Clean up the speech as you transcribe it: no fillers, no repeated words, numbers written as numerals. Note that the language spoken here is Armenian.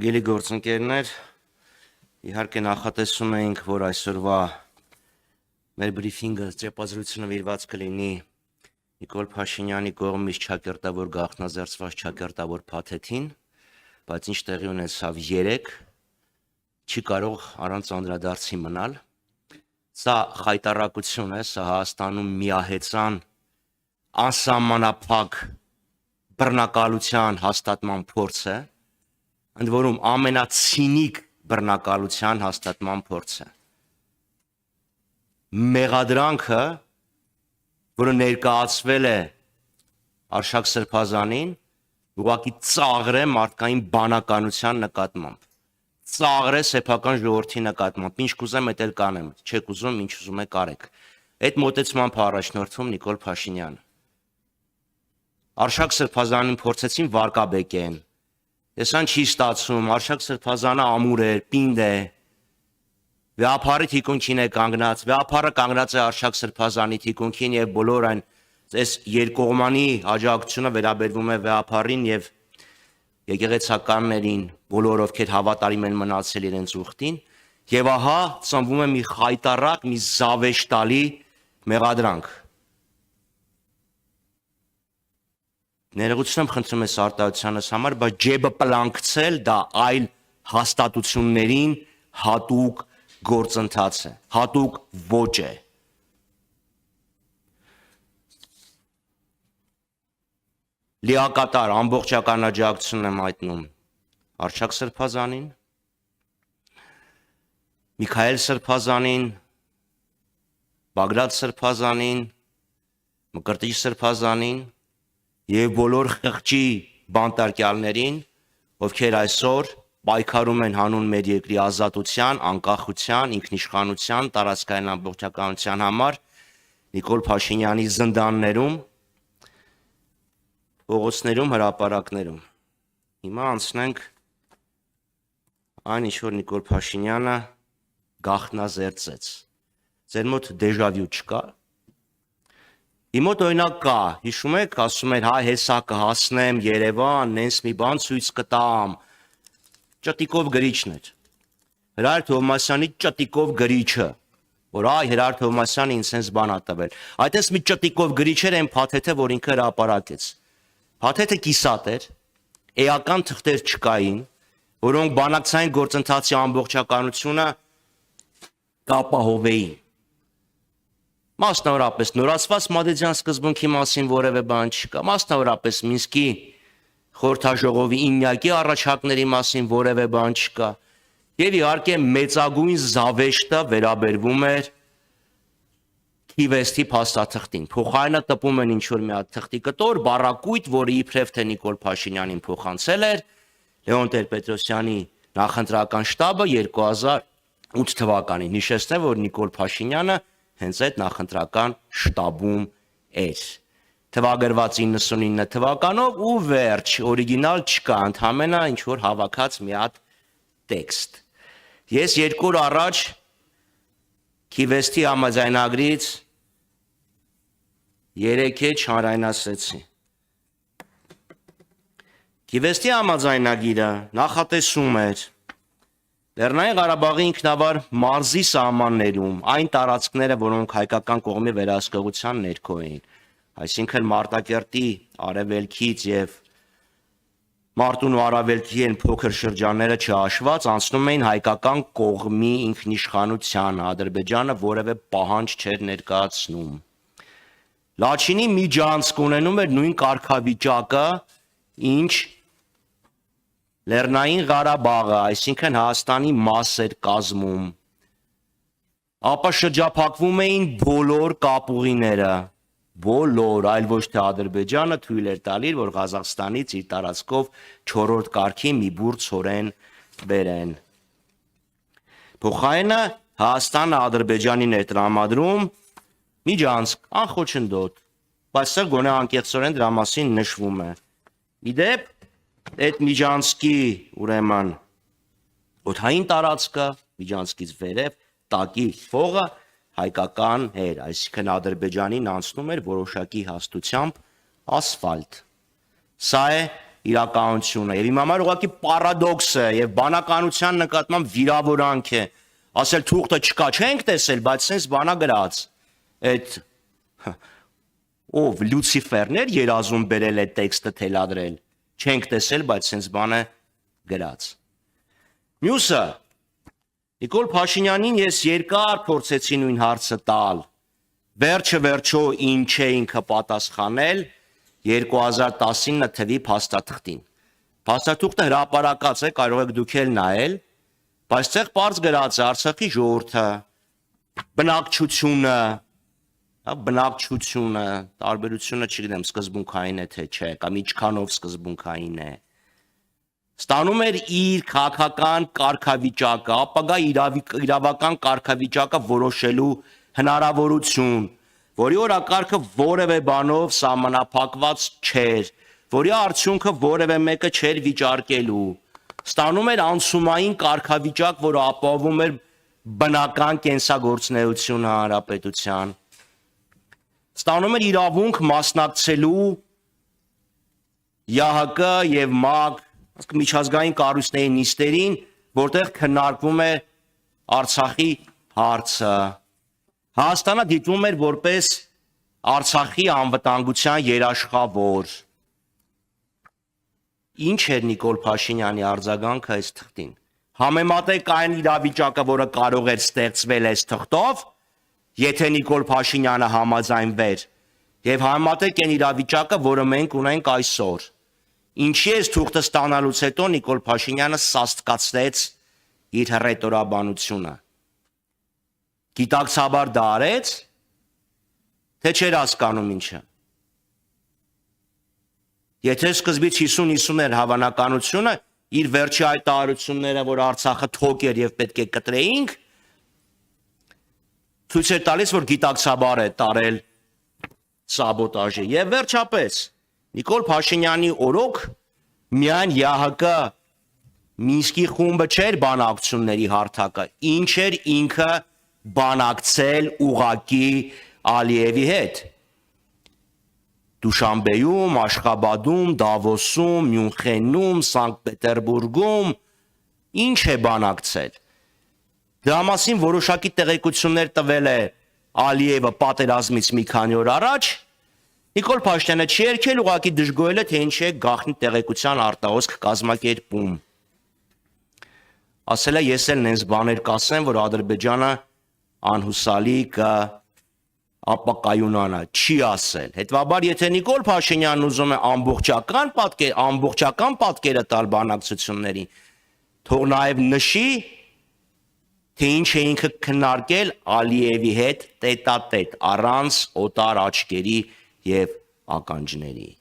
Հարգելի գործընկերներ, իհարկե նախատեսում էինք, որ այսօրվա մեր բրիֆինգը ճեպազրությունը վիրված կլինի Նիկոլ Փաշինյանի կողմից ճակերտավոր գաղտնազերծված ճակերտավոր փաթեթին, բայց ինչ տեղի ունեցավ 3, չի կարող առանց անդրադարձի մնալ։ Սա խայտառակություն է, սա Հայաստանում միահեծան անսահմանափակ բռնակալության հաստատման փորձ է, ընդ որում ամենացինիկ բռնակալության հաստատման փորձ է։ Մեղադրանքը, որը ներկայացվել է Արշակ Սրբազանին, ուղղակի ծաղր է մարդկային բանականության նկատմամբ, ծաղր է սեփական ժողովրդի նկատմամբ, ինչ կուզեմ էդ էլ կանեմ, չեք ուզում, ինչ ուզում եք արեք։ Այդ մոտեցմամբ առաջնորդվում Նիկոլ Փաշինյանը։ Արշակ Սրբազանին փորձեցին վարկաբեկեն, Եսան չի ստացում, Արշակ Սրբազանը ամուր էր, պինդ է, վեհապարի թիկունքին է կանգնած, վեհապարը կանգնած է Արշակ Սրբազանի թիկունքին և բոլոր այն այս երկկողմանի աջակցությունը վերաբերվում է վեհապարին և եկեղեցականներին, բոլոր ովքեր հավատարիմ են մնացել իրենց ուխտին, և ահա ծնվում է մի խայտառակ, մի զավեշտալի մեղադրանք։ Ներողություն եմ խնդրում ես արտահայտությանս համար, բայց ջեբը պլանկցել դա այլ հաստատություններին հատուկ գործընթաց է, հատուկ ոճ է։ Լիակատար ամբողջական աջակցություն եմ հայտնում Արշակ Սրբազանին, Միքայել Սրբազանին, Բագրատ Սրբազանին, Մկրտիչ Սրբազանին և բոլոր խղճի բանտարկյալներին, ովքեր այսօր պայքարում են հանուն մեր երկրի ազատության, անկախության, ինքնիշխանության, տարածքային ամբողջականության համար Նիկոլ Փաշինյանի զնդաններում, փողոցներում, հրապարակներում։ Հիմա անցնենք այն, ինչ որ Նիկոլ Փաշինյանը գաղտնազերծեց։ Ձեր մոտ դեժավյու չկա։ Իմ մոտ օրինակ կա, հիշում եք, ասում էր, հայ հեսա կհասնեմ Երևան, նենց մի բան ցույց կտամ, ճտիկով գրիչն էր, Հրայր Թովմասյանի ճտիկով գրիչը, որ այ Հրայր Թովմասյանը ինձ հենց բան ա տվել, այդպես մի ճտիկով գրիչ էր այն փաթեթը, որ ինքը հրապարակեց, փաթեթը կիսատ էր, էական թղթեր չկային, որոնք բանակցային գործընթացի ամբողջականությունը կապահովեին։ Մասնավորապես նորացված Մադրիդյան սկզբունքի մասին որևէ բան չկա, մասնավորապես Մինսկի խորհրդաժողովի 9-յակի առաջարկների մասին որևէ բան չկա, և իհարկե մեծագույն զավեշտը վերաբերվում էր Քիվեստի փաստաթղթին, փոխարենը տպում են ինչ-որ մի հատ թղթի կտոր, բառակույտ, որը իբրև թե Նիկոլ Փաշինյանին փոխանցել էր Լեոն Տեր-Պետրոսյանի նախընտրական շտաբը 2008 թվականին, հիշեցնեմ, որ Նիկոլ Փաշինյանը հենց այդ նախընտրական շտաբում էր, թվագրված 99 թվականով ու վերջ, օրիգինալ չկա, ընդհանրապես ինչ-որ հավաքած մի հատ տեքստ։ Ես 2 օր առաջ Քիվեստի համաձայնագրից 3 էջ հանրայնացրեցի։ Քիվեստի համաձայնագիրը նախատեսում էր Լեռնային Ղարաբաղի ինքնավար մարզի սահմաններում այն տարածքները, որոնք հայկական կողմի վերահսկողության ներքո էին, այսինքն Մարտակերտի արևելքից և Մարտունու արևելքի են փոքր շրջանները չհաշված, անցնում էին հայկական կողմի ինքնիշխանության, Ադրբեջանը որևէ պահանջ չէր ներկայացնում։ Լաչինի միջանցք ունենում էր նույն կարգավիճակը, ինչ Լեռնային Ղարաբաղը, այսինքն Հայաստանի մաս էր կազմում, ապա շրջափակվում էին բոլոր կապուղիները, բոլոր, այլ ոչ թե Ադրբեջանը թույլ էր տալիս, որ Ղազախստանից իր տարածքով 4-րդ կարգի մի բուռ ցորեն բերեն։ Փոխարենը Հայաստանը Ադրբեջանին էր տրամադրում միջանցք, անխոչնդոտ, բայց սա գոնե անկեղծորեն դրա մասին նշվում է։ Իդեպ այդ միջանցքի ուրեմն օդային տարածքը, միջանցքից վերև, տակի փողը հայկական էր, այսինքն Ադրբեջանին անցնում էր որոշակի հաստությամբ ասֆալտ։ Սա է իրականությունը եւ իմ համար ուղղակի պարադոքս է եւ բանականության նկատմամբ վիրավորանք է ասել թուղթը չկա չենք տեսել բայց sense բանա գրած այդ ով Լյուցիֆերն էր երազում բերել այդ տեքստը թելադրել չենք տեսել բայց sense բանը գրած մյուսը Նիկոլ Փաշինյանին ես երկար փորձեցի նույն հարցը տալ վերջը ինչ է ինքը պատասխանել 2019 թվականի փաստաթղթին։ Փաստաթուղթը հրապարակած է, կարող եք դուք էլ նայել, բայց ցեղ բարձ գրած է Արցախի ժողովուրդը, բնակչությունը, տարբերությունը չգիտեմ, սկզբունքային է թե չէ, կամ ինչքանով սկզբունքային է։ Ստանում էր իր քաղաքական կարգավիճակը, ապագա իրավական կարգավիճակը որոշելու հնարավորություն որի օրակարգը որևէ բանով սահմանափակված չէր, որի արդյունքը որևէ մեկը չէր վիճարկելու, ստանում էր անցումային կարգավիճակ, որը ապահովում էր բնական կենսագործունեությունը հանրապետության, ստանում էր իրավունք մասնակցելու ՀՀԿ եւ ՄԱԿ միջազգային կառույցների նիստերին, որտեղ քննարկվում է Արցախի հարցը Հայաստանը դիտվում էր որպես Արցախի անվտանգության երաշխավոր։ Ինչ էր Նիկոլ Փաշինյանի արձագանքը այս թղթին։ Համեմատեք այն իրավիճակը, որը կարող էր ստեղծվել այս թղթով, եթե Նիկոլ Փաշինյանը համաձայնվեր, եւ համեմատեք այն իրավիճակը, որը մենք ունենք այսօր։ Ինչի այս թուղթը ստանալուց հետո Նիկոլ Փաշինյանը սաստկացրեց իր հռետորաբանությունը։ Գիտակցաբար դա արեց, թե չէր հասկանում ինչը։ Եթե սկզբից 50-50 էր հավանականությունը, իր վերջի հայտարարությունները, որ Արցախը թոք էր եւ պետք է կտրեինք, ցույց էր տալիս, որ գիտակցաբար է տարել սաբոտաժը։ Եվ վերջապես, Նիկոլ Փաշինյանի օրոք միայն ՀՀԿ Մինսկի խումբը չէր բանակցությունների հարթակը, ինչ էր ինքը բանակցել ուղակի Ալիևի հետ։ Դուշանբեում, Աշխաբադում, Դավոսում, Մյունխենում, Սանկտ Պետերբուրգում ինչ է բանակցել։ Դրա մասին որոշակի տեղեկություններ տվել է Ալիևը պատերազմից մի քանի օր առաջ, Նիկոլ Փաշինյանը չի երգել, ուղղակի դժգոհել է, թե ինչ է գաղտնի տեղեկության արտահոսք կազմակերպում։ Ասել է ես էլ նենց բաներ կասեմ, որ Ադրբեջանը անհուսալի կապակայունանա, չի ասել։ Հետևաբար, եթե Նիկոլ Փաշինյանն ուզում է ամբողջական պատկերը տալ բանակցություններին, թող նաև նշի, թե ինչ է ինքը քննարկել Ալիևի հետ տետատետ, առանց օտար աչքերի եւ ականջների։